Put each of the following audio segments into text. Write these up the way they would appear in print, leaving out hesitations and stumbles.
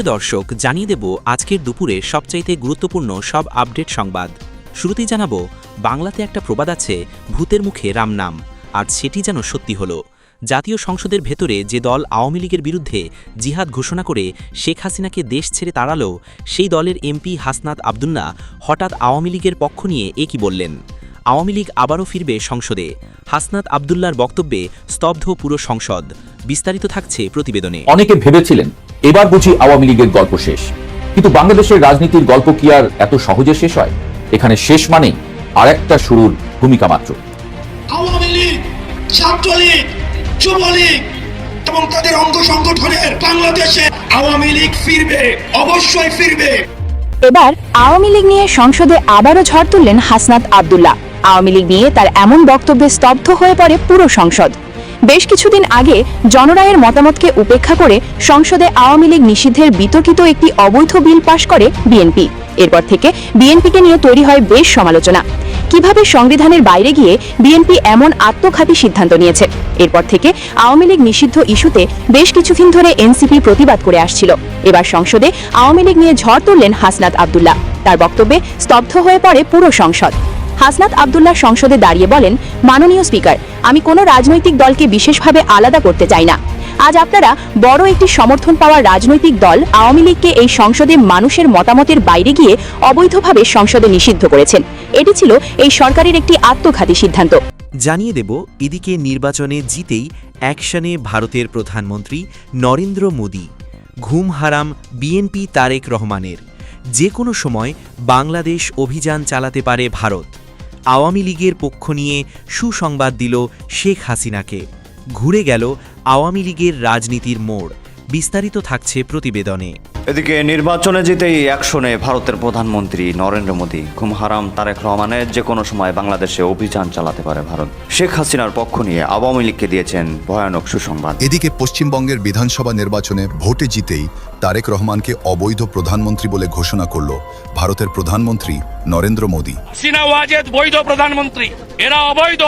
সুপ্রিয় দর্শক, জানিয়ে দেব আজকের দুপুরে সবচাইতে গুরুত্বপূর্ণ সব আপডেট সংবাদ। শুরুতেই জানাবো, বাংলাতে একটা প্রবাদ আছে, ভূতের মুখে রাম নাম। আজ সেটি যেন সত্যি হলো। জাতীয় সংসদের ভেতরে যে দল আওয়ামী লীগের বিরুদ্ধে জিহাদ ঘোষণা করে শেখ হাসিনাকে দেশ ছেড়ে তাড়ালো, সেই দলের এমপি হাসনাত আবদুল্লাহ হঠাৎ আওয়ামী লীগের পক্ষ নিয়ে একই বললেন। আওয়ামী লীগ আবারও ফিরবে সংসদে। হাসনাত আবদুল্লাহর বক্তব্যে স্তব্ধ পুরো সংসদ। বিস্তারিত থাকছে প্রতিবেদনে। অনেকে ভেবেছিলেন এবার বুঝি আওয়ামী লীগের গল্প শেষ, কিন্তু বাংলাদেশের রাজনীতির গল্প কি আর এত সহজে শেষ হয়? এখানে শেষ মানেই আরেকটা শুরুর ভূমিকা মাত্র। আওয়ামী লীগ, ছাত্রলীগ, যুবলীগ এবং তাদের অঙ্গ সংগঠনের বাংলাদেশে আওয়ামী লীগ ফিরবে, অবশ্যই ফিরবে। এবার আওয়ামী লীগ নিয়ে সংসদে আবারও ঝড় তুললেন হাসনাত আবদুল্লাহ। আওয়ামী লীগ নিয়ে তার এমন বক্তব্যে স্তব্ধ হয়ে পড়ে পুরো সংসদ। বেশ কিছুদিন আগে জনরায়ের মতামতকে উপেক্ষা করে সংসদে আওয়ামী লীগ নিষিদ্ধের বিতর্কিত একটি অবৈধ বিল পাশ করে বিএনপি। এরপর থেকে বিএনপিকে নিয়ে তৈরি হয় বেশ সমালোচনা। কিভাবে সংবিধানের বাইরে গিয়ে বিএনপি এমন আত্মঘাতী সিদ্ধান্ত নিয়েছে? এরপর থেকে আওয়ামী লীগ নিষিদ্ধ ইস্যুতে বেশ কিছুদিন ধরে এনসিপি প্রতিবাদ করে আসছিল। এবার সংসদে আওয়ামী লীগ নিয়ে ঝড় তুললেন হাসনাত আবদুল্লাহ। তার বক্তব্যে স্তব্ধ হয়ে পড়ে পুরো সংসদ। হাসনাত আবদুল্লাহ সংসদে দাঁড়িয়ে বলেন, মাননীয় স্পিকার, আমি কোনো রাজনৈতিক দলকে বিশেষভাবে আলাদা করতে চাই না। আজ আপনারা বড় একটি সমর্থন পাওয়া রাজনৈতিক দল আওয়ামী লীগকে এই সংসদে মানুষের মতামতের বাইরে গিয়ে অবৈধভাবে সংসদে নিষিদ্ধ করেছেন। এটি ছিল এই সরকারের একটি আত্মঘাতী সিদ্ধান্ত। জানিয়ে দেব, এদিকে নির্বাচনে জিতেই অ্যাকশনে ভারতের প্রধানমন্ত্রী নরেন্দ্র মোদি। ঘুম হারাম বিএনপি তারেক রহমানের। যে কোনো সময় বাংলাদেশ অভিযান চালাতে পারে ভারত। আওয়ামী লীগের পক্ষ নিয়ে সুসংবাদ দিল শেখ হাসিনাকে। ঘুরে গেল আওয়ামী লীগের রাজনীতির মোড়। বিস্তারিত থাকছে প্রতিবেদনে। এদিকে নির্বাচনে জিতেই অ্যাকশনে ভারতের প্রধানমন্ত্রী নরেন্দ্র মোদি। ঘুম হারাম তারেক রহমানের। যে কোনো সময় বাংলাদেশে অভিযান চালাতে পারে ভারত। শেখ হাসিনার পক্ষ নিয়ে আওয়ামী লীগকে দিয়েছেন ভয়ানক সুসংবাদ। এদিকে পশ্চিমবঙ্গের বিধানসভা নির্বাচনে ভোটে জিতেই তারেক রহমানকে অবৈধ প্রধানমন্ত্রী বলে ঘোষণা করল ভারতের প্রধানমন্ত্রী নরেন্দ্র মোদি। হাসিনা ওয়াজেদ বৈধ প্রধানমন্ত্রী, এরা অবৈধ।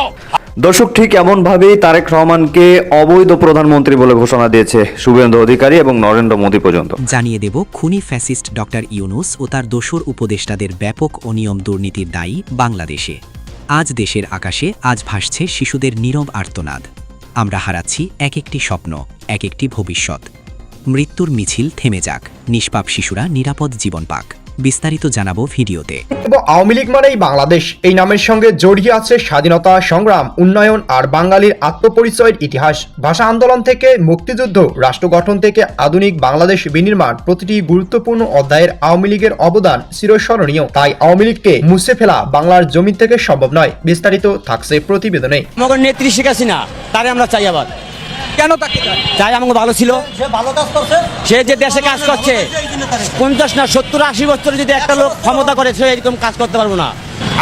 দর্শক, ঠিক এমন ভাবেই তারেক রহমানকে অবৈধ প্রধানমন্ত্রী বলে ঘোষণা দিয়েছে শুভেন্দু অধিকারী এবং নরেন্দ্র মোদি পর্যন্ত। জানিয়ে দেব, খুনি ফ্যাসিস্ট ডক্টর ইউনূস ও তার দোসর উপদেষ্টাদের ব্যাপক অনিয়ম দুর্নীতির দায়ী বাংলাদেশে। আজ দেশের আকাশে আজ ভাসছে শিশুদের নীরব আর্তনাদ। আমরা হারাচ্ছি এক একটি স্বপ্ন, এক একটি ভবিষ্যৎ। মৃত্যুর মিছিল থেমে যাক, নিষ্পাপ শিশুরা নিরাপদ জীবন পাক। বিস্তারিত জানাবো ভিডিওতে। আওয়ামী লীগ মানেই বাংলাদেশ, এই নামের সঙ্গে জড়িয়ে আছে স্বাধীনতা সংগ্রাম, উন্নয়ন আর বাঙালির আত্মপরিচয়ের ইতিহাস। ভাষা আন্দোলন থেকে মুক্তিযুদ্ধ, রাষ্ট্র গঠন থেকে আধুনিক বাংলাদেশ বিনির্মাণ, প্রতিটি গুরুত্বপূর্ণ অধ্যায়ের আওয়ামী লীগের অবদান চিরস্মরণীয়। তাই আওয়ামী লীগকে মুছে ফেলা বাংলার জমি থেকে সম্ভব নয়। বিস্তারিত থাকছে প্রতিবেদনে। আমাদের নেত্রী শেখ হাসিনা, তারে আমরা চাই। আবার কেন তাকে চাই? আমাকে ভালো ছিল, সে ভালো কাজ করছে, সে যে দেশে কাজ করছে 50 না 70-80 বছর যদি একটা লোক ক্ষমতা করে, সে এরকম কাজ করতে পারবো না।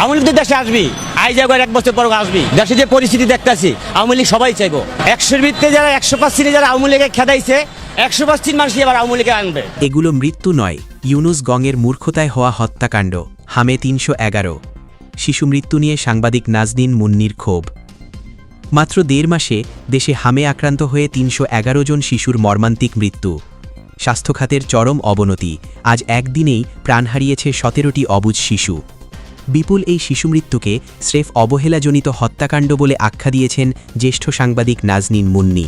আওয়ামী লীগ দেশে আসবি, আইজ একবার 1 বছর পর আসবি। দেশে যে পরিস্থিতি দেখতেছি, আওয়ামী লীগ সবাই চাইবো। 100-এর ভিত্তিতে যারা 100% যারা আওয়ামী লীগে খেদাইছে, 100% মানুষ এবার আওয়ামী লীগে আনবে। এগুলো মৃত্যু নয়, ইউনুস গঙের মূর্খতায় হওয়া হত্যাকাণ্ড। হামে 311। শিশু মৃত্যু নিয়ে সাংবাদিক নাজনীন মুন্নির ক্ষোভ। মাত্র 1.5 মাসে দেশে হামে আক্রান্ত হয়ে 311 জন শিশুর মর্মান্তিক মৃত্যু। স্বাস্থ্যখাতের চরম অবনতি। আজ একদিনেই প্রাণ হারিয়েছে 17টি অবুঝ শিশু। বিপুল এই শিশু মৃত্যুকে স্রেফ অবহেলাজনিত হত্যাকাণ্ড বলে আখ্যা দিয়েছেন জ্যেষ্ঠ সাংবাদিক নাজনীন মুন্নি।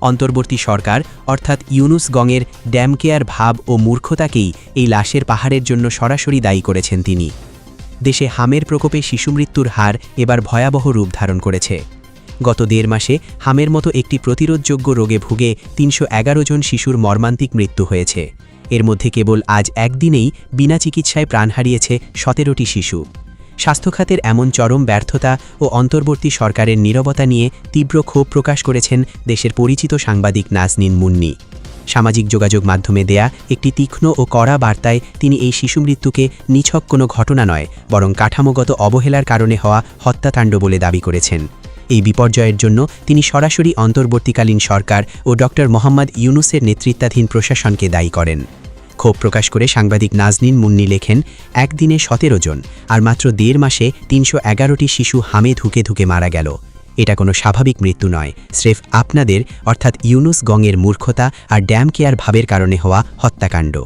অন্তর্বর্তী সরকার অর্থাৎ ইউনুস গঙের ড্যাম কেয়ার ভাব ও মূর্খতাকেই এই লাশের পাহাড়ের জন্য সরাসরি দায়ী করেছেন তিনি। দেশে হামের প্রকোপে শিশু মৃত্যুর হার এবার ভয়াবহ রূপ ধারণ করেছে। গত 1.5 মাসে হামের মতো একটি প্রতিরোধযোগ্য রোগে ভুগে 311 জন শিশুর মর্মান্তিক মৃত্যু হয়েছে। এর মধ্যে কেবল আজ একদিনেই বিনা চিকিৎসায় প্রাণ হারিয়েছে 17টি শিশু। স্বাস্থ্যখাতের এমন চরম ব্যর্থতা ও অন্তর্বর্তী সরকারের নীরবতা নিয়ে তীব্র ক্ষোভ প্রকাশ করেছেন দেশের পরিচিত সাংবাদিক নাজনীন মুন্নি। সামাজিক যোগাযোগ মাধ্যমে দেয়া একটি তীক্ষ্ণ ও কড়া বার্তায় তিনি এই শিশু মৃত্যুকে নিছক কোনো ঘটনা নয়, বরং কাঠামোগত অবহেলার কারণে হওয়া হত্যাকাণ্ড বলে দাবি করেছেন। এই বিপর্যয়ের জন্য তিনি সরাসরি অন্তর্বর্তীকালীন সরকার ও ডক্টর মোহাম্মদ ইউনুসের নেতৃত্বাধীন প্রশাসনকে দায়ী করেন। ক্ষোভ প্রকাশ করে সাংবাদিক নাজনীন মুন্নি লেখেন, একদিনে 17 জন আর মাত্র 1.5 মাসে 311টি শিশু হামে ধুকে ধুকে মারা গেল। এটা কোনো স্বাভাবিক মৃত্যু নয়, স্রেফ আপনাদের অর্থাৎ ইউনুস গংয়ের মূর্খতা আর ড্যাম কেয়ার ভাবের কারণে হওয়া হত্যাকাণ্ড।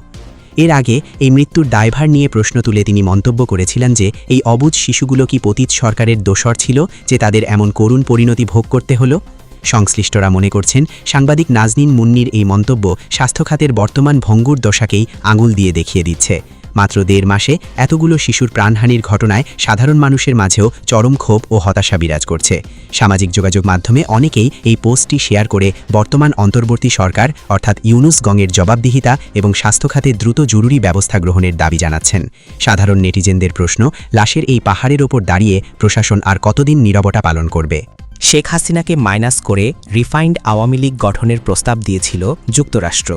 এর আগে এই মৃত্যুর দায়ভার নিয়ে প্রশ্ন তুলে তিনি মন্তব্য করেছিলেন যে এই অবুঝ শিশুগুলো কি পতিত সরকারের দোসর ছিল যে তাদের এমন করুণ পরিণতি ভোগ করতে হলো? সংশ্লিষ্টরা মনে করছেন সাংবাদিক নাজনীন মুন্নির এই মন্তব্য স্বাস্থ্যখাতের বর্তমান ভঙ্গুর দশাকেই আঙুল দিয়ে দেখিয়ে দিচ্ছে। মাত্র 1.5 মাসে এতগুলো শিশুর প্রাণহানির ঘটনায় সাধারণ মানুষের মাঝেও চরম ক্ষোভ ও হতাশা বিরাজ করছে। সামাজিক যোগাযোগ মাধ্যমে অনেকেই এই পোস্টটি শেয়ার করে বর্তমান অন্তর্বর্তী সরকার অর্থাৎ ইউনুস গংয়ের জবাবদিহিতা এবং স্বাস্থ্যখাতে দ্রুত জরুরি ব্যবস্থা গ্রহণের দাবি জানাচ্ছেন। সাধারণ নেটিজেনদের প্রশ্ন, লাশের এই পাহাড়ের ওপর দাঁড়িয়ে প্রশাসন আর কতদিন নীরবতা পালন করবে? শেখ হাসিনাকে মাইনাস করে রিফাইন্ড আওয়ামী লীগ গঠনের প্রস্তাব দিয়েছিল যুক্তরাষ্ট্র।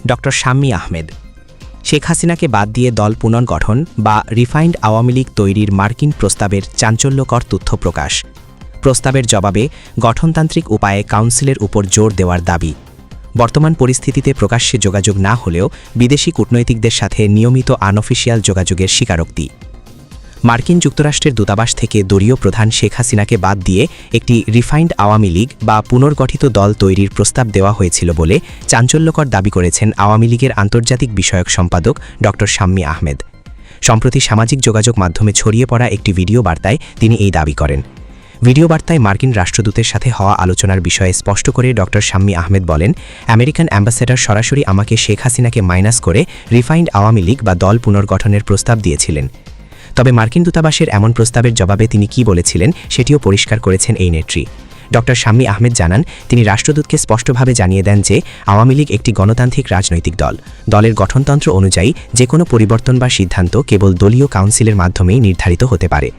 ডক্টর শাম্মী আহমেদ। শেখ হাসিনাকে বাদ দিয়ে দল পুনর্গঠন বা রিফাইন্ড আওয়ামী লীগ তৈরির মার্কিন প্রস্তাবের চাঞ্চল্যকর তথ্য প্রকাশ। প্রস্তাবের জবাবে গঠনতান্ত্রিক উপায়ে কাউন্সিলের উপর জোর দেওয়ার দাবি। বর্তমান পরিস্থিতিতে প্রকাশ্যে যোগাযোগ না হলেও বিদেশি কূটনৈতিকদের সাথে নিয়মিত আনঅফিসিয়াল যোগাযোগের স্বীকারোক্তি। মার্কিন যুক্তরাষ্ট্রের দূতাবাস থেকে দলীয় প্রধান শেখ হাসিনাকে বাদ দিয়ে একটি রিফাইন্ড আওয়ামী লীগ বা পুনর্গঠিত দল তৈরির প্রস্তাব দেওয়া হয়েছিল বলে চাঞ্চল্যকর দাবি করেছেন আওয়ামী লীগের আন্তর্জাতিক বিষয়ক সম্পাদক ডক্টর শাম্মী আহমেদ। সম্প্রতি সামাজিক যোগাযোগ মাধ্যমে ছড়িয়ে পড়া একটি ভিডিও বার্তায় তিনি এই দাবি করেন। ভিডিও বার্তায় মার্কিন রাষ্ট্রদূতের সাথে হওয়া আলোচনার বিষয়ে স্পষ্ট করে ডক্টর শাম্মী আহমেদ বলেন, আমেরিকান অ্যাম্বাসেডর সরাসরি আমাকে শেখ হাসিনাকে মাইনাস করে রিফাইন্ড আওয়ামী লীগ বা দল পুনর্গঠনের প্রস্তাব দিয়েছিলেন। তবে মার্কিন দূতাবাসের এমন প্রস্তাবের জবাবে তিনি কি বলেছিলেন সেটিও পরিষ্কার করেছেন এই নেত্রী। ডক্টর শাম্মী আহমেদ জানান, তিনি রাষ্ট্রদূতকে স্পষ্টভাবে জানিয়ে দেন যে আওয়ামী লীগ একটি গণতান্ত্রিক রাজনৈতিক দল। দলের গঠনতন্ত্র অনুযায়ী যে কোনো পরিবর্তন বা সিদ্ধান্ত কেবল দলীয় কাউন্সিলের মাধ্যমেই নির্ধারিত হতে পারে।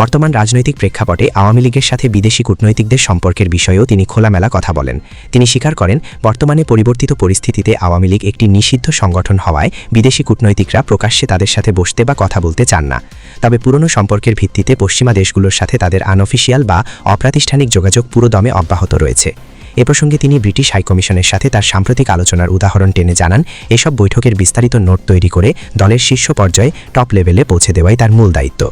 বর্তমান রাজনৈতিক প্রেক্ষাপটে আওয়ামী লীগের সাথে বিদেশি কূটনৈতিকদের সম্পর্কের বিষয়েও তিনি খোলামেলা কথা বলেন। তিনি স্বীকার করেন, বর্তমানে পরিবর্তিত পরিস্থিতিতে আওয়ামী লীগ একটি নিষিদ্ধ সংগঠন হওয়ায় বিদেশি কূটনৈতিকরা প্রকাশ্যে তাদের সাথে বসতে বা কথা বলতে চান না। তবে পুরনো সম্পর্কের ভিত্তিতে পশ্চিমা দেশগুলোর সাথে তাদের আনঅফিসিয়াল বা অপ্রাতিষ্ঠানিক যোগাযোগ পুরোদমে অব্যাহত রয়েছে। এ প্রসঙ্গে তিনি ব্রিটিশ হাইকমিশনের সাথে তার সাম্প্রতিক আলোচনার উদাহরণ টেনে জানান, এসব বৈঠকের বিস্তারিত নোট তৈরি করে দলের শীর্ষ পর্যায়ে টপ লেভেলে পৌঁছে দেওয়াই তার মূল দায়িত্ব।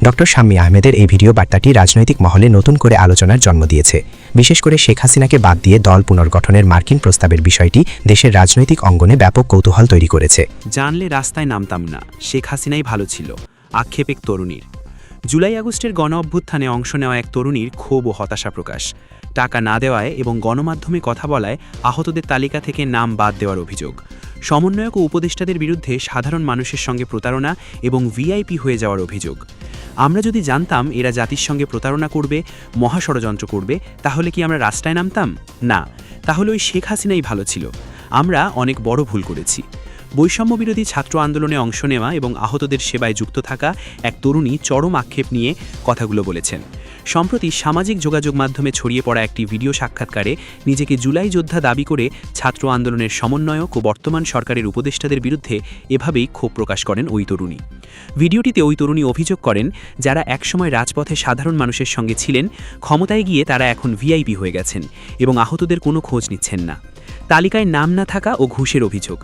ডক্টর শাম্মী আহমেদের এই ভিডিও বার্তাটি রাজনৈতিক মহলে নতুন করে আলোচনার জন্ম দিয়েছে। বিশেষ করে শেখ হাসিনাকে বাদ দিয়ে দল পুনর্গঠনের মার্কিন প্রস্তাবের বিষয়টি দেশের রাজনৈতিক অঙ্গনে ব্যাপক কৌতূহল তৈরি করেছে। জানলে রাস্তায় নামতাম না, শেখ হাসিনাই ভালো ছিল, আক্ষেপ এক তরুণীর। জুলাই আগস্টের গণ অভ্যুত্থানে অংশ নেওয়া এক তরুণীর ক্ষোভ ও হতাশা প্রকাশ। টাকা না দেওয়ায় এবং গণমাধ্যমে কথা বলায় আহতদের তালিকা থেকে নাম বাদ দেওয়ার অভিযোগ। সমন্বয়ক ও উপদেষ্টাদের বিরুদ্ধে সাধারণ মানুষের সঙ্গে প্রতারণা এবং ভিআইপি হয়ে যাওয়ার অভিযোগ। আমরা যদি জানতাম এরা জাতির সঙ্গে প্রতারণা করবে, মহাষড়যন্ত্র করবে, তাহলে কি আমরা রাস্তায় নামতাম? না, তাহলে ওই শেখ হাসিনাই ভালো ছিল। আমরা অনেক বড় ভুল করেছি। বৈষম্যবিরোধী ছাত্র আন্দোলনে অংশ নেওয়া এবং আহতদের সেবায় যুক্ত থাকা এক তরুণী চরম আক্ষেপ নিয়ে কথাগুলো বলেছেন। সম্প্রতি সামাজিক যোগাযোগ মাধ্যমে ছড়িয়ে পড়া একটি ভিডিও সাক্ষাৎকারে নিজেকে জুলাই যোদ্ধা দাবি করে ছাত্র আন্দোলনের সমন্বয়ক ও বর্তমান সরকারের উপদেষ্টাদের বিরুদ্ধে এভাবেই ক্ষোভ প্রকাশ করেন ওই তরুণী। ভিডিওটিতে ওই তরুণী অভিযোগ করেন, যারা একসময় রাজপথে সাধারণ মানুষের সঙ্গে ছিলেন, ক্ষমতায় গিয়ে তারা এখন ভিআইপি হয়ে গেছেন এবং আহতদের কোনো খোঁজ নিচ্ছেন না। তালিকায় নাম না থাকা ও ঘুষের অভিযোগ।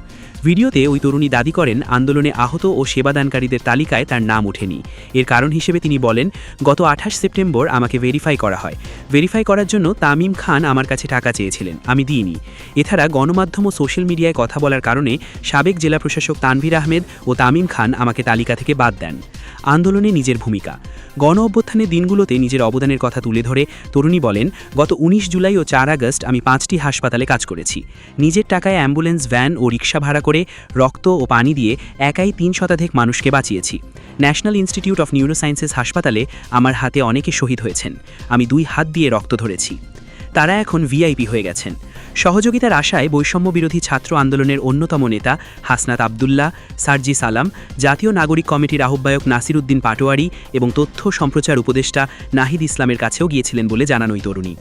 ভিডিওতে ওই তরুণী দাবি করেন, আন্দোলনে আহত ও সেবাদানকারীদের তালিকায় তার নাম ওঠেনি। এর কারণ হিসেবে তিনি বলেন, গত 28 সেপ্টেম্বর আমাকে ভেরিফাই করা হয়। ভেরিফাই করার জন্য তামিম খান আমার কাছে টাকা চেয়েছিলেন, আমি দিইনি। এছাড়া গণমাধ্যম ও সোশ্যাল মিডিয়ায় কথা বলার কারণে সাবেক জেলা প্রশাসক তানভীর আহমেদ ও তামিম খান আমাকে তালিকা থেকে বাদ দেন। আন্দোলনে নিজের ভূমিকা। গণ অভ্যুত্থানের দিনগুলোতে নিজের অবদানের কথা তুলে ধরে তরুণী বলেন, গত 19 জুলাই ও 4 আগস্ট আমি 5টি হাসপাতালে কাজ করেছি। নিজের টাকায় অ্যাম্বুলেন্স, ভ্যান ও রিক্সা ভাড়া করে রক্ত ও পানি দিয়ে একাই 3 শতাধিক মানুষকে বাঁচিয়েছি। ন্যাশনাল ইনস্টিটিউট অফ নিউরোসায়েন্সেস হাসপাতালে আমার হাতে অনেকে শহীদ হয়েছেন। আমি 2 হাত দিয়ে রক্ত ধরেছি। তারা এখন ভিআইপি হয়ে গেছেন। সহযোগিতার আশায় বৈষম্য বিরোধী ছাত্র আন্দোলনের অন্যতম নেতা হাসনাত আবদুল্লাহ, সার্জি সালাম, জাতীয় নাগরিক কমিটির আহ্বায়ক নাসির উদ্দিন পাটোয়ারি এবং তথ্য সম্প্রচার উপদেষ্টা নাহিদ ইসলামের কাছেও গিয়েছিলেন বলে জানান ওই তরুণী।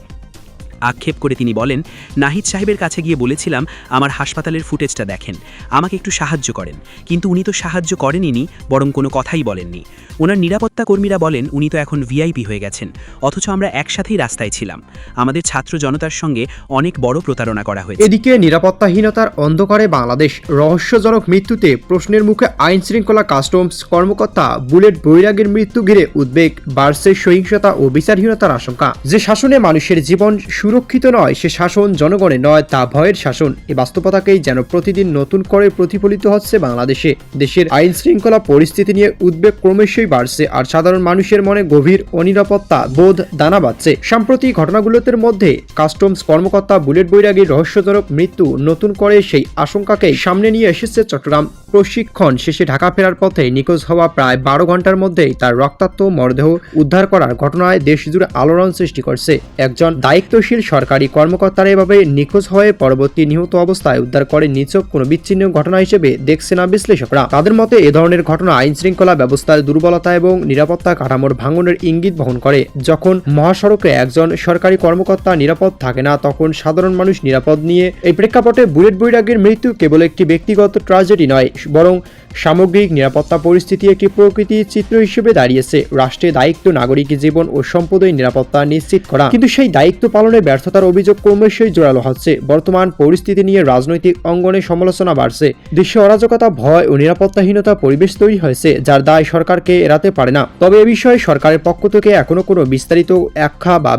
আক্ষেপ করে তিনি বলেন, নাহিদ সাহেবের কাছে গিয়ে বলেছিলাম আমার হাসপাতালের ফুটেজটা দেখেন, আমাকে একটু সাহায্য করেন, কিন্তু উনি তো সাহায্য করেনইনি, বরং কোনো কথাই বলেননি। ওনার নিরাপত্তা কর্মীরা বলেন উনি তো এখন ভিআইপি হয়ে গেছেন, অথচ আমরা একসাথেই রাস্তায় ছিলাম। আমাদের ছাত্র জনতার সঙ্গে অনেক বড় প্রতারণা করা হয়েছে। এদিকে নিরাপত্তাহীনতার অন্ধকারে বাংলাদেশ রহস্যজনক মৃত্যুতে প্রশ্নের মুখে আইন শৃঙ্খলা কাস্টমস কর্মকর্তা বুলেট বৈরাগীর মৃত্যু ঘিরে উদ্বেগ, বাড়ছে সহিংসতা ও বিচারহীনতার আশঙ্কা। যে শাসনে মানুষের জীবন সুরক্ষিত নয়, সে শাসন জনগণের নয়, তা ভয়ের শাসন। এই বাস্তবতাকেই যেন প্রতিদিন নতুন করে প্রতিফলিত হচ্ছে বাংলাদেশে। দেশের আইন শৃঙ্খলা পরিস্থিতি নিয়ে উদ্বেগ ক্রমশই বাড়ছে, আর সাধারণ মানুষের মনে গভীর অনিরাপত্তা বোধ দানা বাঁধছে। সাম্প্রতিক ঘটনাগুলোর মধ্যে কাস্টমস কর্মকর্তা বুলেট বৈরাগীর রহস্যজনক মৃত্যু নতুন করে সেই আশঙ্কাকে সামনে নিয়ে এসেছে। চট্টগ্রাম প্রশিক্ষণ শেষে ঢাকা ফেরার পথে নিখোঁজ হওয়া প্রায় 12 ঘন্টার মধ্যেই তার রক্তাক্ত মরদেহ উদ্ধার করার ঘটনায় দেশজুড়ে আলোড়ন সৃষ্টি করছে। একজন দায়িত্বশীল সরকারি কর্মকর্তারা এভাবে নিখোঁজ হয়ে পরবর্তী নিহত অবস্থায় উদ্ধার করে নিছক কোনো বিচ্ছিন্ন ঘটনা হিসেবে দেখছে না বিশ্লেষকরা। তাদের মতে এ ধরনের ঘটনা আইন শৃঙ্খলা ব্যবস্থার দুর্বলতা এবং নিরাপত্তা কাঠামোর ভাঙনের ইঙ্গিত বহন করে। যখন মহাসড়কে একজন সরকারি কর্মকর্তা নিরাপদ থাকে না, তখন সাধারণ মানুষ নিরাপদ নিয়ে। এই প্রেক্ষাপটে বুলেট বৈরাগীর মৃত্যু কেবল একটি ব্যক্তিগত ট্র্যাজেডি নয়, বরং সামগ্রিক নিরাপত্তা পরিস্থিতি একটি প্রকৃতি চিত্র হিসেবে দাঁড়িয়েছে। রাষ্ট্রের দায়িত্ব নাগরিক জীবন ও সম্পদের নিরাপত্তা নিশ্চিত করা, কিন্তু সেই দায়িত্ব পালনে ব্যর্থতার অভিযোগ ক্রমশই জোরালো হচ্ছে। বর্তমান পরিস্থিতি নিয়ে রাজনৈতিক অঙ্গনে সমালোচনা বাড়ছে। দেশে অরাজকতা, ভয় ও নিরাপত্তাহীনতা পরিবেশ তৈরি হয়েছে, যার দায় সরকারকে এড়াতে পারে না। তবে এ বিষয়ে সরকারের পক্ষ থেকে এখনো কোনো বিস্তারিত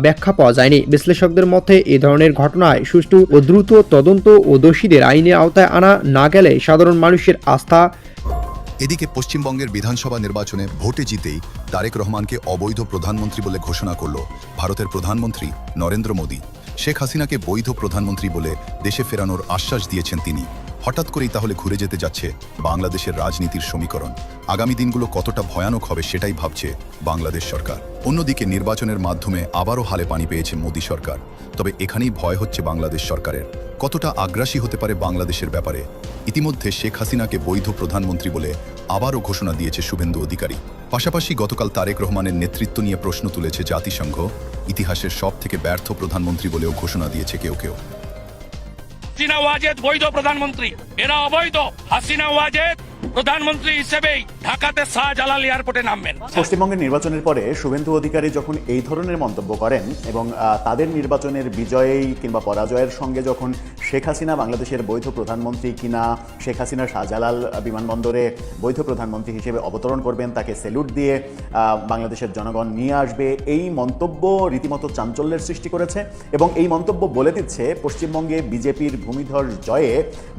ব্যাখ্যা পাওয়া যায়নি। বিশ্লেষকদের মতে এ ধরনের ঘটনায় সুষ্ঠু ও দ্রুত তদন্ত ও দোষীদের আইনের আওতায় আনা না গেলে সাধারণ মানুষের আস্থা। এদিকে পশ্চিমবঙ্গের বিধানসভা নির্বাচনে ভোটে জিতেই তারেক রহমানকে অবৈধ প্রধানমন্ত্রী বলে ঘোষণা করল ভারতের প্রধানমন্ত্রী নরেন্দ্র মোদী। শেখ হাসিনাকে বৈধ প্রধানমন্ত্রী বলে দেশে ফেরানোর আশ্বাস দিয়েছেন তিনি। হঠাৎ করেই তাহলে ঘুরে যেতে যাচ্ছে বাংলাদেশের রাজনীতির সমীকরণ। আগামী দিনগুলো কতটা ভয়ানক হবে সেটাই ভাবছে বাংলাদেশ সরকার। অন্যদিকে নির্বাচনের মাধ্যমে আবারও হালে পানি পেয়েছে মোদী সরকার। তবে এখানেই ভয় হচ্ছে বাংলাদেশ সরকারের, কতটা আগ্রাসী হতে পারে বাংলাদেশের ব্যাপারে। ইতিমধ্যে শেখ হাসিনাকে বৈধ প্রধানমন্ত্রী বলে আবারও ঘোষণা দিয়েছে শুভেন্দু অধিকারী। পাশাপাশি গতকাল তারেক রহমানের নেতৃত্ব নিয়ে প্রশ্ন তুলেছে জাতিসংঘ। ইতিহাসের সবথেকে ব্যর্থ প্রধানমন্ত্রী বলেও ঘোষণা দিয়েছে কেউ কেউ। হাসিনা ওয়াজেদ বৈধ প্রধানমন্ত্রী, এরা অবৈধ। হাসিনা ওয়াজেদ প্রধানমন্ত্রী হিসেবেই ঢাকাতে শাহজালাল এয়ারপোর্টে নামবেন। পশ্চিমবঙ্গের নির্বাচনের পরে শুভেন্দু অধিকারী যখন এই ধরনের মন্তব্য করেন এবং তাদের নির্বাচনের বিজয়ী কিংবা পরাজয়ের সঙ্গে যখন শেখ হাসিনা বাংলাদেশের বৈধ প্রধানমন্ত্রী কিনা, শেখ হাসিনা শাহজালাল বিমানবন্দরে বৈধ প্রধানমন্ত্রী হিসেবে অবতরণ করবেন, তাকে স্যালুট দিয়ে বাংলাদেশের জনগণ নিয়ে আসবে, এই মন্তব্য রীতিমতো চাঞ্চল্যের সৃষ্টি করেছে। এবং এই মন্তব্য বলে দিচ্ছে পশ্চিমবঙ্গে বিজেপির ভূমিধর জয়ে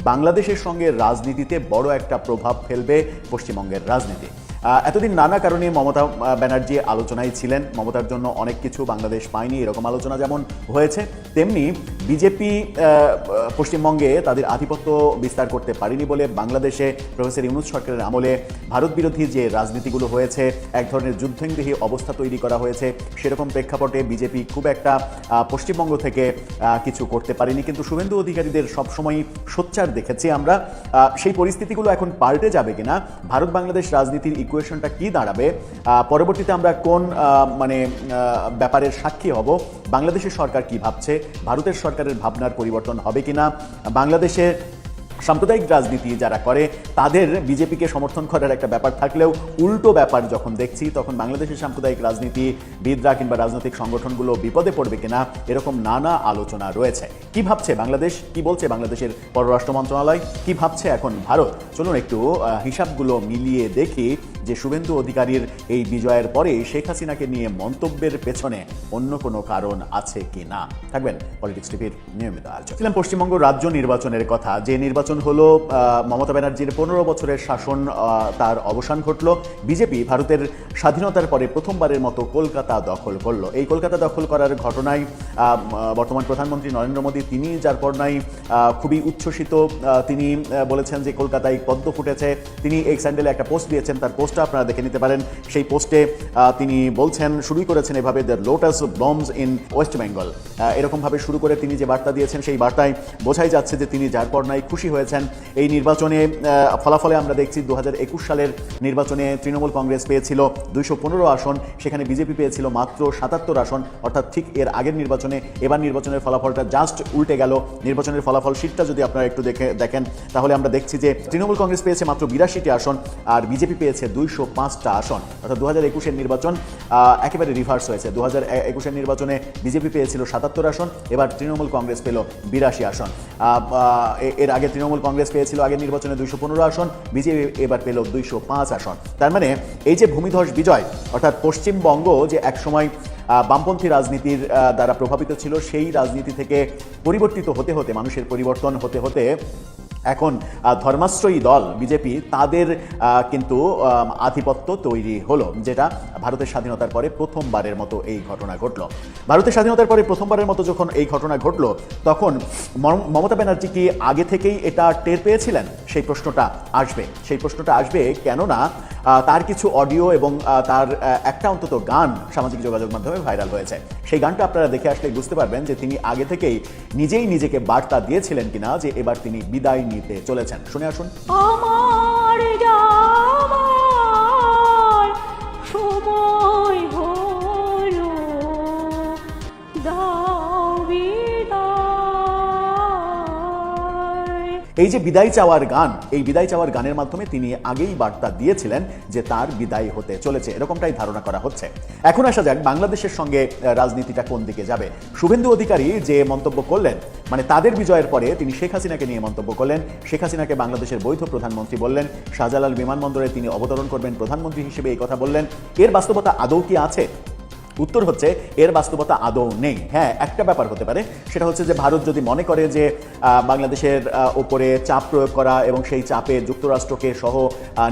বাংলাদেশের সঙ্গে রাজনীতিতে বড় একটা প্রভাব ফেলবে পশ্চিমবঙ্গের রাজনীতি। এতদিন নানা কারণে মমতা ব্যানার্জি আলোচনায় ছিলেন। মমতার জন্য অনেক কিছু বাংলাদেশ পায়নি, এরকম আলোচনা যেমন হয়েছে, তেমনি বিজেপি পশ্চিমবঙ্গে তাদের আধিপত্য বিস্তার করতে পারেনি বলে বাংলাদেশে প্রফেসর ইউনূস সরকারের আমলে ভারত বিরোধী যে রাজনীতিগুলো হয়েছে, এক ধরনের যুদ্ধংদেহী অবস্থা তৈরি করা হয়েছে। সেরকম প্রেক্ষাপটে বিজেপি খুব একটা পশ্চিমবঙ্গ থেকে কিছু করতে পারেনি। কিন্তু শুভেন্দু অধিকারীদের সবসময়ই সোচ্চার দেখেছি আমরা। সেই পরিস্থিতিগুলো এখন পাল্টে যাবে কিনা, ভারত বাংলাদেশ রাজনীতির ইকুয়েশনটা কি দাঁড়াবে, পরবর্তীতে আমরা কোন ব্যাপারের সাক্ষী হব, বাংলাদেশের সরকার কি ভাবছে, ভারতের সরকারের ভাবনার পরিবর্তন হবে কিনা, বাংলাদেশে সাম্প্রদায়িক রাজনীতি যারা করে তাদের বিজেপিকে সমর্থন করার একটা ব্যাপার থাকলেও উল্টো ব্যাপার যখন দেখছি, তখন বাংলাদেশের সাম্প্রদায়িক রাজনীতিবিদরা কিংবা রাজনৈতিক সংগঠনগুলো বিপদে পড়বে কিনা, এরকম নানা আলোচনা রয়েছে। কি ভাবছে বাংলাদেশ, কি বলছে বাংলাদেশের পররাষ্ট্র মন্ত্রণালয়, কি ভাবছে এখন ভারত? চলুন একটু হিসাবগুলো মিলিয়ে দেখি যে শুভেন্দু অধিকারীর এই বিজয়ের পরে শেখ হাসিনাকে নিয়ে মন্তব্যের পেছনে অন্য কোনো কারণ আছে কি না। থাকবেন পলিটিক্স টিভির নিয়মিত আলোচনা। ছিলাম পশ্চিমবঙ্গ রাজ্য নির্বাচনের কথা। যে নির্বাচন হলো, মমতা ব্যানার্জির 15 বছরের শাসন তার অবসান ঘটল। বিজেপি ভারতের স্বাধীনতার পরে প্রথমবারের মতো কলকাতা দখল করলো। এই কলকাতা দখল করার ঘটনায় বর্তমান প্রধানমন্ত্রী নরেন্দ্র মোদী তিনি যার পরনাই খুবই উচ্ছ্বসিত। তিনি বলেছেন যে কলকাতায় পদ্ম ফুটেছে। তিনি এক্স হ্যান্ডেলে একটা পোস্ট দিয়েছেন, তার পোস্টটা আপনারা দেখে নিতে পারেন। সেই পোস্টে তিনি বলছেন, শুরুই করেছেন এভাবে, the lotus blooms in West Bengal. এরকমভাবে শুরু করে তিনি যে বার্তা দিয়েছেন, সেই বার্তায় বোঝাই যাচ্ছে যে তিনি যার পরনাই খুশি হয়ে হয়েছেন। এই নির্বাচনে ফলাফলে আমরা দেখছি 2021 সালের নির্বাচনে তৃণমূল কংগ্রেস পেয়েছিল 215 আসন, সেখানে বিজেপি পেয়েছিল মাত্র 77 আসন, অর্থাৎ ঠিক এর আগের নির্বাচনে। এবার নির্বাচনের ফলাফলটা জাস্ট উল্টে গেল। নির্বাচনের ফলাফল শীটটা যদি আপনারা একটু দেখেন তাহলে আমরা দেখছি যে তৃণমূল কংগ্রেস পেয়েছে মাত্র 82টি আসন আর বিজেপি পেয়েছে 205টা আসন। অর্থাৎ 2021-এর নির্বাচন একেবারে রিভার্স হয়েছে। 2021-এর নির্বাচনে বিজেপি পেয়েছিল 77 আসন, এবার তৃণমূল কংগ্রেস পেল 82 আসন। এর আগে তৃণমূল কংগ্রেস পেয়েছিল আগের নির্বাচনে 215 আসন, বিজেপি এবার পেল 205 আসন। তার মানে এই যে ভূমিধস বিজয়, অর্থাৎ পশ্চিমবঙ্গ যে একসময় বামপন্থী রাজনীতির দ্বারা প্রভাবিত ছিল, সেই রাজনীতি থেকে পরিবর্তিত হতে হতে, মানুষের পরিবর্তন হতে হতে এখন ধর্মাশ্রয়ী দল বিজেপি, তাদের কিন্তু আধিপত্য তৈরি হলো, যেটা ভারতের স্বাধীনতার পরে প্রথমবারের মতো এই ঘটনা ঘটলো। ভারতের স্বাধীনতার পরে প্রথমবারের মতো যখন এই ঘটনা ঘটলো, তখন মমতা ব্যানার্জি কি আগে থেকেই এটা টের পেয়েছিলেন? সেই প্রশ্নটা আসবে কেননা তার কিছু অডিও এবং তার একটা অন্তত গান সামাজিক যোগাযোগ মাধ্যমে ভাইরাল হয়েছে। সেই গানটা আপনারা দেখে আসলে বুঝতে পারবেন যে তিনি আগে থেকেই নিজেই নিজেকে বার্তা দিয়েছিলেন কিনা যে এবার তিনি বিদায় নিতে চলেছেন। শুনে আসুন। আমার যাবার সময় হলো, দাও বিদায়। এই যে বিদায় চাওয়ার গান, এই বিদায় চাওয়ার গানের মাধ্যমে তিনি আগেই বার্তা দিয়েছিলেন যে তার বিদায় হতে চলেছে, এরকমটাই ধারণা করা হচ্ছে। এখন আসা যাক বাংলাদেশের সঙ্গে রাজনীতিটা কোন দিকে যাবে। শুভেন্দু অধিকারী যে মন্তব্য করলেন, মানে তাদের বিজয়ের পরে তিনি শেখ হাসিনাকে নিয়ে মন্তব্য করলেন, শেখ হাসিনাকে বাংলাদেশের বৈধ প্রধানমন্ত্রী বললেন, শাহজালাল বিমানবন্দরে তিনি অবতরণ করবেন প্রধানমন্ত্রী হিসেবে, এই কথা বললেন। এর বাস্তবতা আদৌ কি আছে? উত্তর হচ্ছে এর বাস্তবতা আদৌ নেই। হ্যাঁ, একটা ব্যাপার হতে পারে, সেটা হচ্ছে যে ভারত যদি মনে করে যে বাংলাদেশের ওপরে চাপ প্রয়োগ করা এবং সেই চাপে যুক্তরাষ্ট্রকে সহ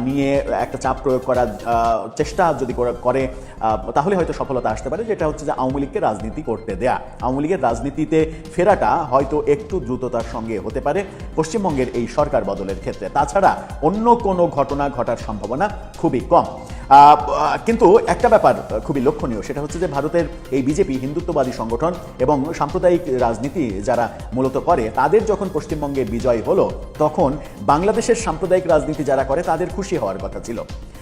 নিয়ে একটা চাপ প্রয়োগ করার চেষ্টা যদি করে, তাহলে হয়তো সফলতা আসতে পারে, যেটা হচ্ছে যে আওয়ামী লীগকে রাজনীতি করতে দেয়া। আওয়ামী লীগের রাজনীতিতে ফেরাটা হয়তো একটু দ্রুততার সঙ্গে হতে পারে পশ্চিমবঙ্গের এই সরকার বদলের ক্ষেত্রে। তাছাড়া অন্য কোনো ঘটনা ঘটার সম্ভাবনা খুবই কম। কিন্তু একটা ব্যাপার খুবই লক্ষণীয়, সেটা হচ্ছে যে ভারতের এই বিজেপি হিন্দুত্ববাদী সংগঠন এবং সাম্প্রদায়িক রাজনীতি যারা মূলত করে, তাদের যখন পশ্চিমবঙ্গে বিজয় হলো, তখন বাংলাদেশের সাম্প্রদায়িক রাজনীতি যারা করে তাদের খুশি হওয়ার কথা ছিল।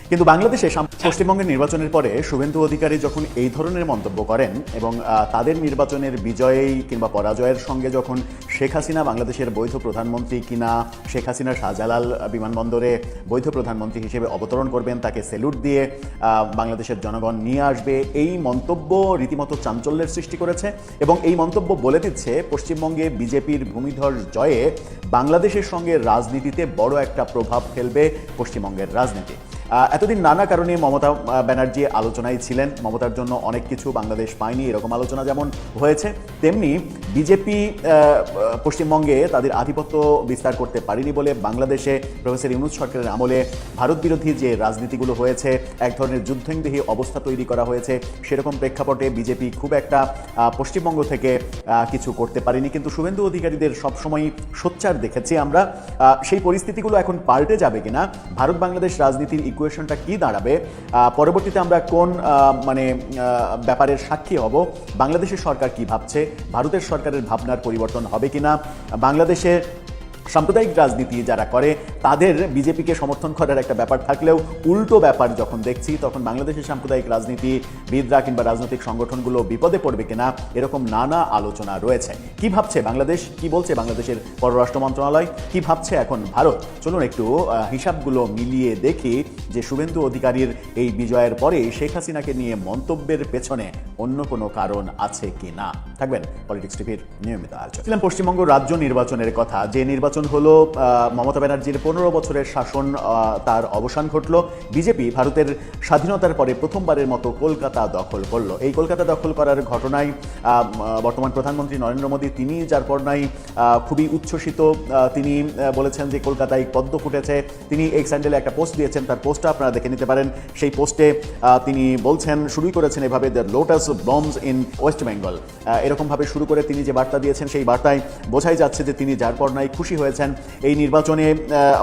কিন্তু বাংলাদেশে পশ্চিমবঙ্গের নির্বাচনের পরে শুভেন্দু অধিকারী যখন এই ধরনের মন্তব্য করেন এবং তাদের নির্বাচনের বিজয় কিংবা পরাজয়ের সঙ্গে যখন শেখ হাসিনা বাংলাদেশের বৈধ প্রধানমন্ত্রী কিনা, শেখ হাসিনা শাহজালাল বিমানবন্দরে বৈধ প্রধানমন্ত্রী হিসেবে অবতরণ করবেন, তাকে স্যালুট দিয়ে বাংলাদেশের জনগণ নিয়ে আসবে, এই মন্তব্য রীতিমতো চাঞ্চল্যের সৃষ্টি করেছে। এবং এই মন্তব্য বলে দিচ্ছে পশ্চিমবঙ্গে বিজেপির ভূমিধস জয়ে বাংলাদেশের সঙ্গে রাজনীতিতে বড় একটা প্রভাব ফেলবে পশ্চিমবঙ্গের রাজনীতি। এতদিন নানা কারণে মমতা ব্যানার্জি আলোচনায় ছিলেন, মমতার জন্য অনেক কিছু বাংলাদেশ পায়নি, এরকম আলোচনা যেমন হয়েছে, তেমনি বিজেপি পশ্চিমবঙ্গে তাদের আধিপত্য বিস্তার করতে পারেনি বলে বাংলাদেশে প্রফেসর ইউনূস সরকারের আমলে ভারত বিরোধী যে রাজনীতিগুলো হয়েছে, এক ধরনের যুদ্ধংদেহী অবস্থা তৈরি করা হয়েছে, সেরকম প্রেক্ষাপটে বিজেপি খুব একটা পশ্চিমবঙ্গ থেকে কিছু করতে পারেনি। কিন্তু শুভেন্দু অধিকারীদের সবসময়ই সোচ্চার দেখেছি আমরা। সেই পরিস্থিতিগুলো এখন পাল্টে যাবে কিনা, ভারত বাংলাদেশ রাজনীতির ইকুয়েশনটা কি দাঁড়াবে, পরবর্তীতে আমরা কোন ব্যাপারের সাক্ষী হব, বাংলাদেশের সরকার কি ভাবছে, ভারতের সরকারের ভাবনার পরিবর্তন হবে কিনা, বাংলাদেশের সাম্প্রদায়িক রাজনীতি যারা করে তাদের বিজেপিকে সমর্থন করার একটা ব্যাপার থাকলেও উল্টো ব্যাপার যখন দেখছি, তখন বাংলাদেশের সাম্প্রদায়িক রাজনীতিবিদরা কিংবা রাজনৈতিক সংগঠনগুলো বিপদে পড়বে কিনা, এরকম নানা আলোচনা রয়েছে। কি ভাবছে বাংলাদেশ, কি বলছে বাংলাদেশের পররাষ্ট্র মন্ত্রণালয়, কি ভাবছে এখন ভারত? চলুন একটু হিসাবগুলো মিলিয়ে দেখি যে শুভেন্দু অধিকারীর এই বিজয়ের পরে শেখ হাসিনাকে নিয়ে মন্তব্যের পেছনে অন্য কোনো কারণ আছে কি না। থাকবেন পলিটিক্স টিভির নিয়মিত আলোচনা। পশ্চিমবঙ্গ রাজ্য নির্বাচনের কথা, যে নির্বাচন হলো মমতা ব্যানার্জির 15 বছরের শাসন, তার অবসান ঘটল। বিজেপি ভারতের স্বাধীনতার পরে প্রথমবারের মতো কলকাতা দখল করলো। এই কলকাতা দখল করার ঘটনায় বর্তমান প্রধানমন্ত্রী নরেন্দ্র মোদী, তিনি যার পরনাই খুবই উচ্ছ্বসিত। তিনি বলেছেন যে কলকাতায় পদ্ম ফুটেছে। তিনি এক্স হ্যান্ডেলে একটা পোস্ট দিয়েছেন, তার পোস্টটা আপনারা দেখে নিতে পারেন। সেই পোস্টে তিনি বলছেন, শুরুই করেছেন এভাবে, the lotus blooms in West Bengal, এরকমভাবে শুরু করে তিনি যে বার্তা দিয়েছেন, সেই বার্তায় বোঝাই যাচ্ছে যে তিনি যার পরনাই খুশি হয়ে হয়েছেন। এই নির্বাচনে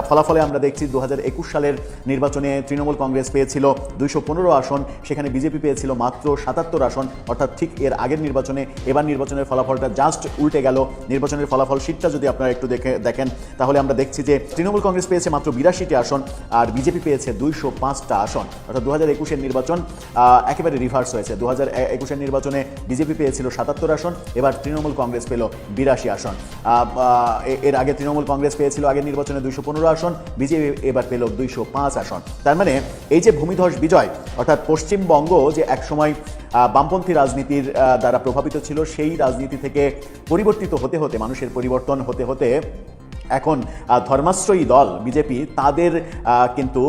ফলাফলে আমরা দেখছি 2021 সালের নির্বাচনে তৃণমূল কংগ্রেস পেয়েছিল 215 আসন, সেখানে বিজেপি পেয়েছিল মাত্র 77 আসন, অর্থাৎ ঠিক এর আগের নির্বাচনে। এবার নির্বাচনের ফলাফলটা জাস্ট উল্টে গেল। নির্বাচনের ফলাফল শীটটা যদি আপনারা একটু দেখেন তাহলে আমরা দেখছি যে তৃণমূল কংগ্রেস পেয়েছে মাত্র 82টি আসন আর বিজেপি পেয়েছে 205টা আসন। অর্থাৎ 2021-এর নির্বাচন একেবারে রিভার্স হয়েছে। 2021-এর নির্বাচনে বিজেপি পেয়েছিল 77 আসন, এবার তৃণমূল কংগ্রেস পেল 82 আসন। এর আগে তৃণমূল কংগ্রেস পেয়েছিল আগের নির্বাচনে 215 আসন, বিজেপি এবার পেল 205 আসন। তার মানে এই যে ভূমিধস বিজয়, অর্থাৎ পশ্চিমবঙ্গ যে একসময় বামপন্থী রাজনীতির দ্বারা প্রভাবিত ছিল, সেই রাজনীতি থেকে পরিবর্তিত হতে হতে, মানুষের পরিবর্তন হতে হতে এখন ধর্মাশ্রয়ী দল বিজেপি, তাদের কিন্তু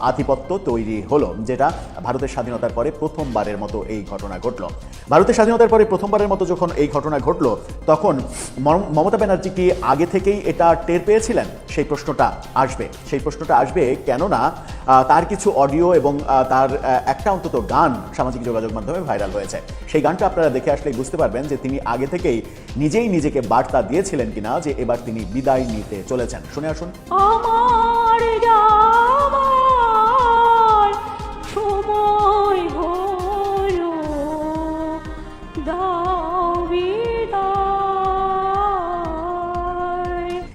আধিপত্য তৈরি হলো, যেটা ভারতের স্বাধীনতার পরে প্রথমবারের মতো এই ঘটনা ঘটল। ভারতের স্বাধীনতার পরে প্রথমবারের মতো যখন এই ঘটনা ঘটল, তখন মমতা ব্যানার্জি কি আগে থেকেই এটা টের পেয়েছিলেন? সেই প্রশ্নটা আসবে কেননা তার কিছু অডিও এবং তার একটা অন্তত গান সামাজিক যোগাযোগ মাধ্যমে ভাইরাল হয়েছে। সেই গানটা আপনারা দেখে আসলেই বুঝতে পারবেন যে তিনি আগে থেকেই নিজেই নিজেকে বার্তা দিয়েছিলেন কিনা যে এবার তিনি বিদায় নিতে চলেছেন। শুনে আসুন। আমার যাবার সময় হলো, দাও বিদায়।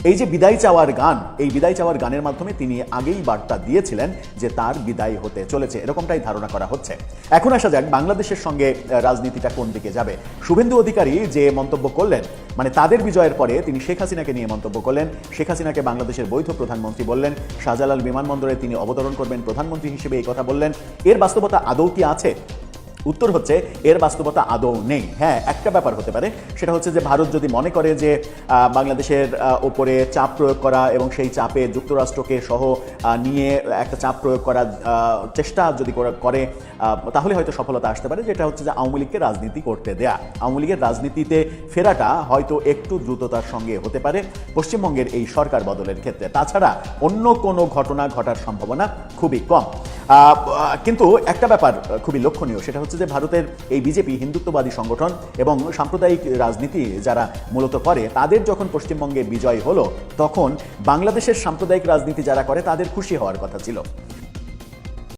এই যে বিদায় চাওয়ার গান, এই বিদায় চাওয়ার গানের মাধ্যমে তিনি আগেই বার্তা দিয়েছিলেন যে তার বিদায় হতে চলেছে, এরকমটাই ধারণা করা হচ্ছে। এখন আসা যাক বাংলাদেশের সঙ্গে রাজনীতিটা কোন দিকে যাবে। শুভেন্দু অধিকারী যে মন্তব্য করলেন, মানে তাদের বিজয়ের পরে তিনি শেখ হাসিনাকে নিয়ে মন্তব্য করলেন, শেখ হাসিনাকে বাংলাদেশের বৈধ প্রধানমন্ত্রী বললেন, শাহজালাল বিমানবন্দরে তিনি অবতরণ করবেন প্রধানমন্ত্রী হিসেবে, এই কথা বললেন। এর বাস্তবতা আদৌ কি আছে? উত্তর হচ্ছে এর বাস্তবতা আদৌ নেই। হ্যাঁ, একটা ব্যাপার হতে পারে, সেটা হচ্ছে যে ভারত যদি মনে করে যে বাংলাদেশের ওপরে চাপ প্রয়োগ করা এবং সেই চাপে যুক্তরাষ্ট্রকে সহ নিয়ে একটা চাপ প্রয়োগ করার চেষ্টা যদি করে, তাহলে হয়তো সফলতা আসতে পারে, যেটা হচ্ছে যে আওয়ামী লীগকে রাজনীতি করতে দেয়া। আওয়ামী লীগের রাজনীতিতে ফেরাটা হয়তো একটু দ্রুততার সঙ্গে হতে পারে পশ্চিমবঙ্গের এই সরকার বদলের ক্ষেত্রে। তাছাড়া অন্য কোনো ঘটনা ঘটার সম্ভাবনা খুবই কম। কিন্তু একটা ব্যাপার খুবই লক্ষণীয়, সেটা হচ্ছে যে ভারতের এই বিজেপি হিন্দুত্ববাদী সংগঠন এবং সাম্প্রদায়িক রাজনীতি যারা মূলত করে, তাদের যখন পশ্চিমবঙ্গে বিজয় হলো, তখন বাংলাদেশের সাম্প্রদায়িক রাজনীতি যারা করে তাদের খুশি হওয়ার কথা ছিল।